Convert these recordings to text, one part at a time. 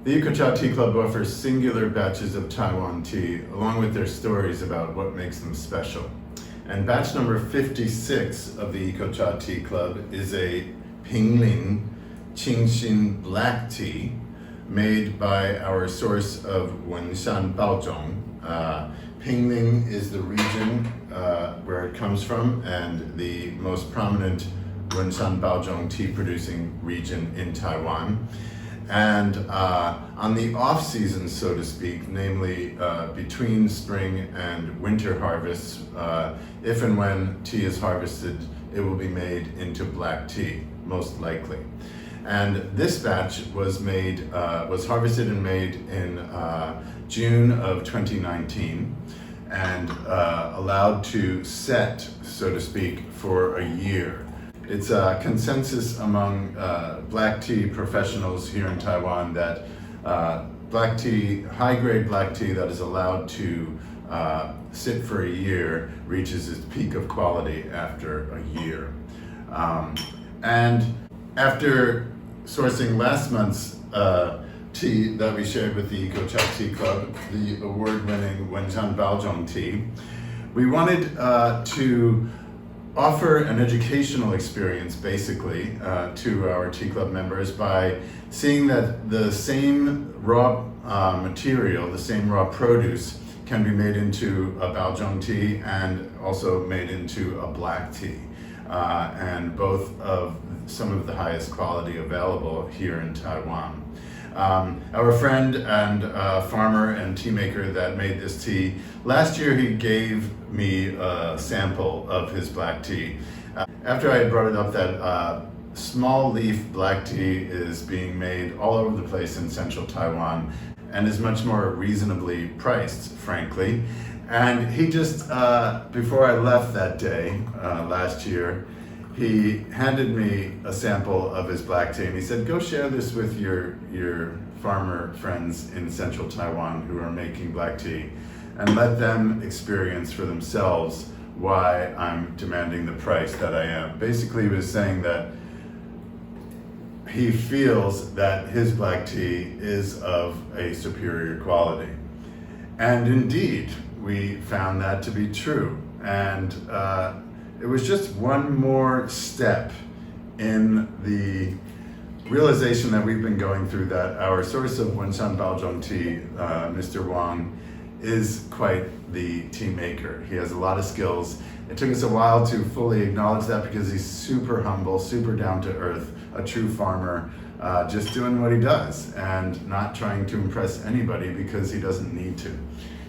The Ecochateas Tea Club offers singular batches of Taiwan tea, along with their stories about what makes them special. And batch number 56 of the Ecochateas Tea Club is a Pinglin Qing Xin black tea made by our source of Wenshan Baozhong. Pinglin is the region where it comes from and the most prominent Wenshan Baozhong tea producing region in Taiwan. And on the off season, so to speak, namely between spring and winter harvests, if and when tea is harvested, it will be made into black tea, most likely. And this batch was harvested and made in June of 2019 and allowed to set, so to speak, for a year. It's a consensus among black tea professionals here in Taiwan that black tea, high-grade black tea that is allowed to sit for a year reaches its peak of quality after a year. And after sourcing last month's tea that we shared with the Ecochateas Tea Club, the award-winning Wenshan Baozhong tea, we wanted to offer an educational experience basically to our tea club members by seeing that the same raw material, the same raw produce can be made into a Baozhong tea and also made into a black tea. And both of some of the highest quality available here in Taiwan. Our friend and farmer and tea maker that made this tea, last year he gave me a sample of his black tea. After I had brought it up that small leaf black tea is being made all over the place in central Taiwan and is much more reasonably priced, frankly. And he just, before I left that day last year, he handed me a sample of his black tea and he said, go share this with your farmer friends in central Taiwan who are making black tea and let them experience for themselves why I'm demanding the price that I am. Basically, he was saying that he feels that his black tea is of a superior quality. And indeed, we found that to be true. And it was just one more step in the realization that we've been going through that our source of Wenshan Baozhong tea, Mr. Wang, is quite the tea maker. He has a lot of skills. It took us a while to fully acknowledge that because he's super humble, super down to earth, a true farmer, just doing what he does and not trying to impress anybody because he doesn't need to.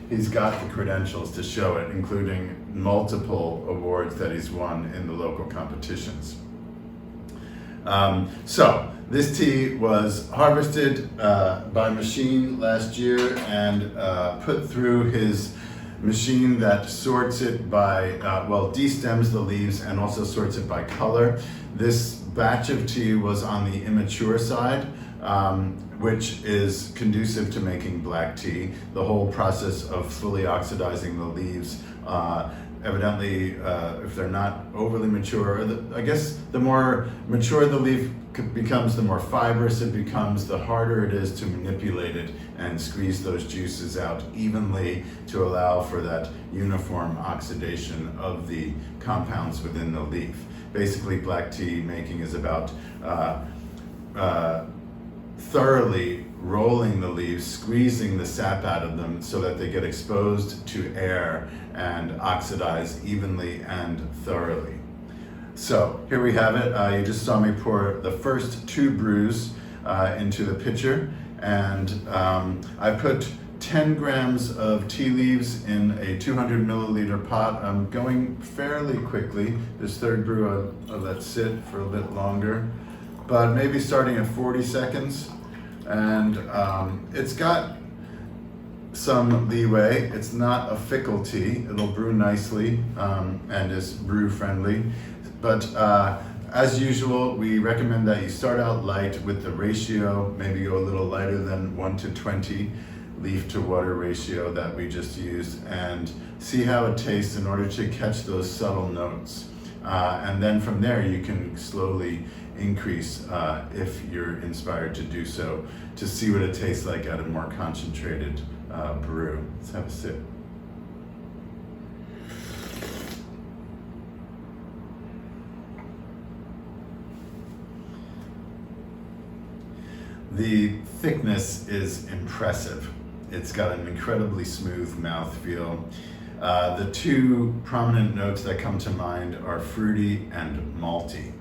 He's got the credentials to show it, including multiple awards that he's won in the local competitions. So this tea was harvested by machine last year and put through his machine that sorts it by, destems the leaves and also sorts it by color. This batch of tea was on the immature side, which is conducive to making black tea. The whole process of fully oxidizing the leaves, evidently, if they're not overly mature, I guess the more mature the leaf becomes, the more fibrous it becomes, the harder it is to manipulate it and squeeze those juices out evenly to allow for that uniform oxidation of the compounds within the leaf. Basically, black tea making is about thoroughly rolling the leaves, squeezing the sap out of them so that they get exposed to air and oxidize evenly and thoroughly. So here we have it. You just saw me pour the first 2 brews into the pitcher, and I put 10 grams of tea leaves in a 200 milliliter pot. I'm going fairly quickly. This third brew I'll let sit for a bit longer, but maybe starting at 40 seconds. And it's got some leeway. It's not a fickle tea. It'll brew nicely and is brew friendly. But as usual, we recommend that you start out light with the ratio, maybe go a little lighter than 1:20 leaf to water ratio that we just used, and see how it tastes in order to catch those subtle notes. And then from there, you can slowly increase if you're inspired to do so, to see what it tastes like at a more concentrated brew. Let's have a sip. The thickness is impressive. It's got an incredibly smooth mouthfeel. The two prominent notes that come to mind are fruity and malty.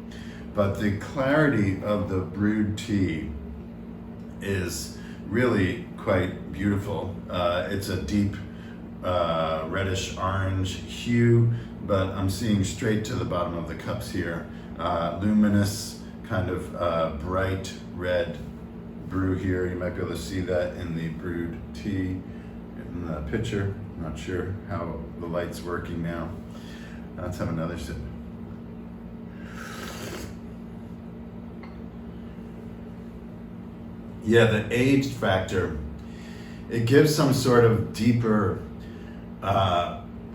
But the clarity of the brewed tea is really quite beautiful. It's a deep reddish orange hue, but I'm seeing straight to the bottom of the cups here. Luminous, kind of bright red brew here. You might be able to see that in the brewed tea in the picture. Not sure how the light's working now. Let's have another sip. Yeah, the aged factor, it gives some sort of deeper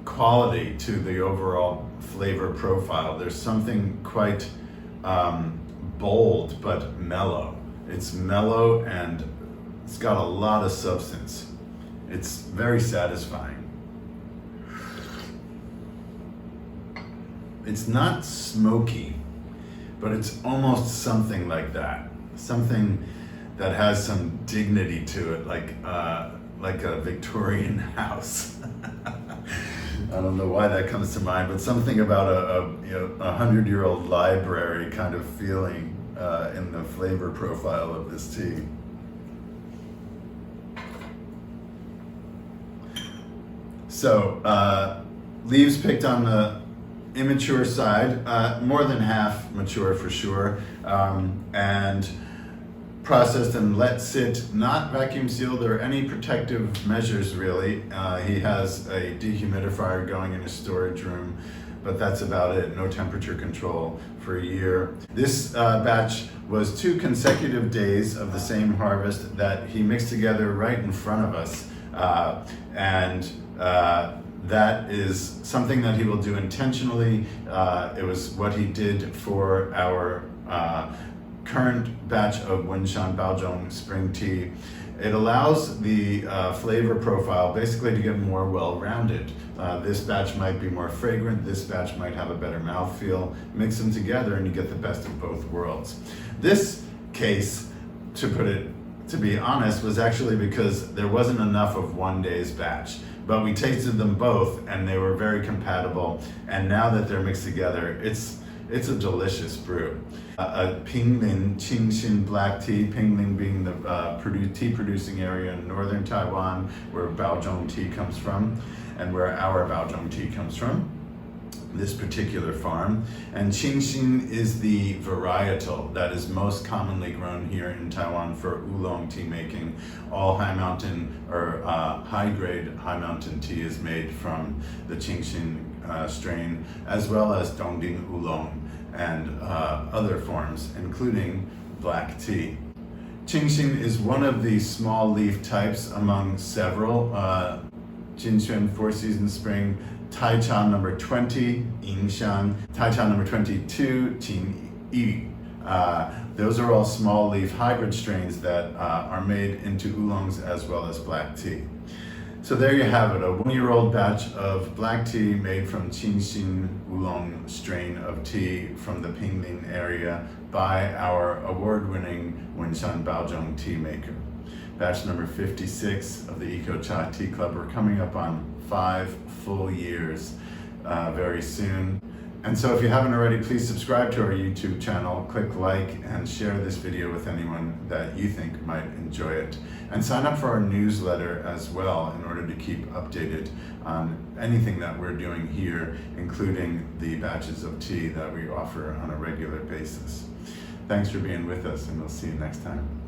quality to the overall flavor profile. There's something quite bold but mellow. It's mellow and it's got a lot of substance. It's very satisfying. It's not smoky, but it's almost something like that. Something that has some dignity to it, like a Victorian house. I don't know why that comes to mind, but something about a 100-year-old library kind of feeling in the flavor profile of this tea. So, leaves picked on the immature side, more than half mature for sure, and processed and let sit, not vacuum sealed or any protective measures really. He has a dehumidifier going in his storage room, but that's about it. No temperature control for a year. This batch was 2 consecutive days of the same harvest that he mixed together right in front of us. That is something that he will do intentionally. It was what he did for our current batch of Wenshan Baozhong spring tea. It allows the flavor profile basically to get more well-rounded. This batch might be more fragrant, this batch might have a better mouthfeel. Mix them together and you get the best of both worlds. This case, to be honest, was actually because there wasn't enough of one day's batch. But we tasted them both and they were very compatible. And now that they're mixed together, it's a delicious brew. A Pinglin Qing Xin black tea, Pinglin being the tea producing area in northern Taiwan, where Baozhong Tea comes from, and where our Baozhong Tea comes from, this particular farm. And Qing Xin is the varietal that is most commonly grown here in Taiwan for oolong tea making. All high mountain or high grade high mountain tea is made from the Qing Xin strain, as well as Dongding oolong and other forms, including black tea. Qing Xin is one of the small leaf types among several. Jinxuan 4 Season Spring, Tai Cha number 20, Yingxiang, Tai Cha number 22, Qing Yi. Those are all small leaf hybrid strains that are made into oolongs as well as black tea. So there you have it, a 1-year-old batch of black tea made from Qing Xin oolong strain of tea from the Pinglin area by our award-winning Wenshan Baozhong tea maker. Batch number 56 of the ecochateas Tea Club. We're coming up on 5 full years very soon. And so if you haven't already, please subscribe to our YouTube channel, click like, and share this video with anyone that you think might enjoy it. And sign up for our newsletter as well in order to keep updated on anything that we're doing here, including the batches of tea that we offer on a regular basis. Thanks for being with us, and we'll see you next time.